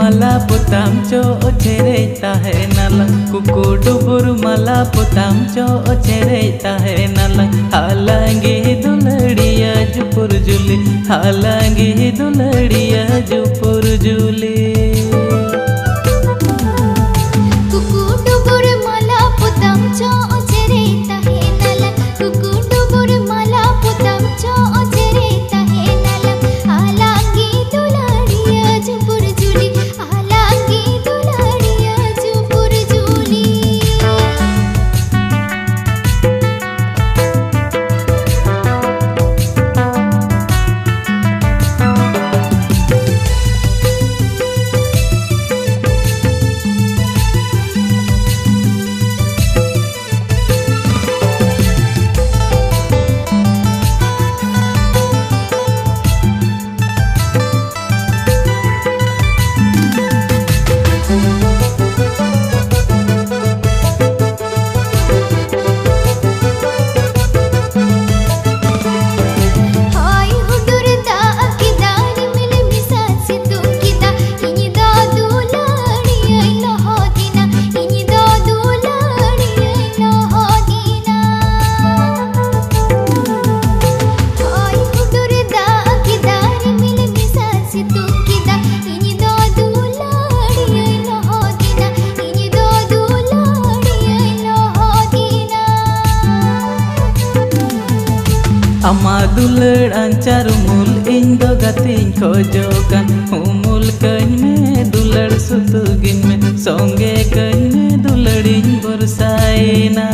माला पुताम चो चेरे ताहे नाला कुकु डुबुर माला पुताम चो चेरे ताहे नाला हालांगी दुलड़िया जुपुर जुली हालांगी दुलड़िया जुपुर जुली अमा दुलड़ अंचार मूल इन दो गतिन खोजोगन हुमुल कन में दुलड़ सुतुगिन में सोंगे कन में दुलड़िन बरसाइना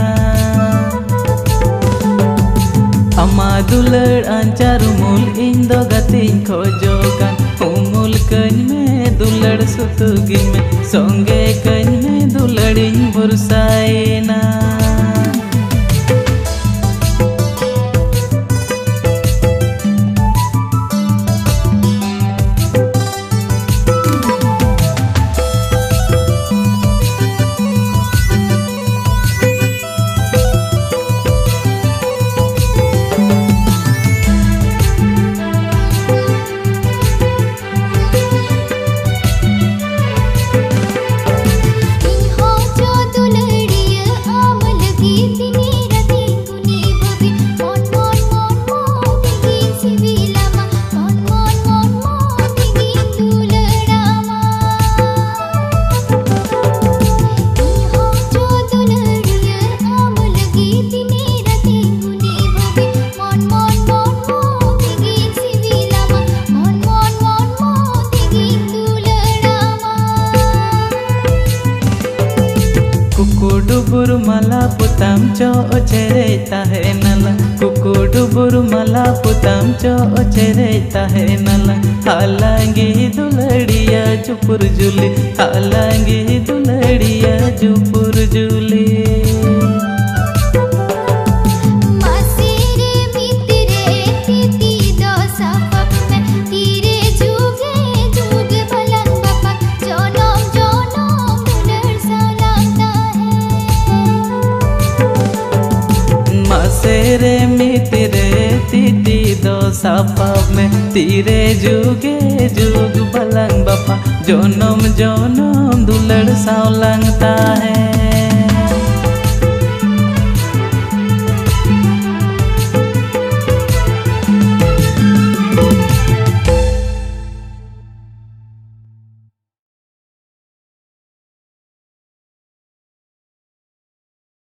अमा दुलड़ अंचार मूल इन दो गतिन खोजोगन हुमुल कन में दुलड़ सुतुगिन में सोंगे कन में दुलड़िन बरसाइना डुबुर माला पुताम चो चेरे ताहे नाला कुकु डुबुर माला पुताम चो चेरे ताहे नाला हालांगी दुलड़िया जुपुर जुली हालांगी दुलड़िया जुपुर जुली तेरे मित्रे तीती दो सापाप में तीरे जुगे जुग बलंग बापा जोनम जोनम दुलड़ साव लगता है।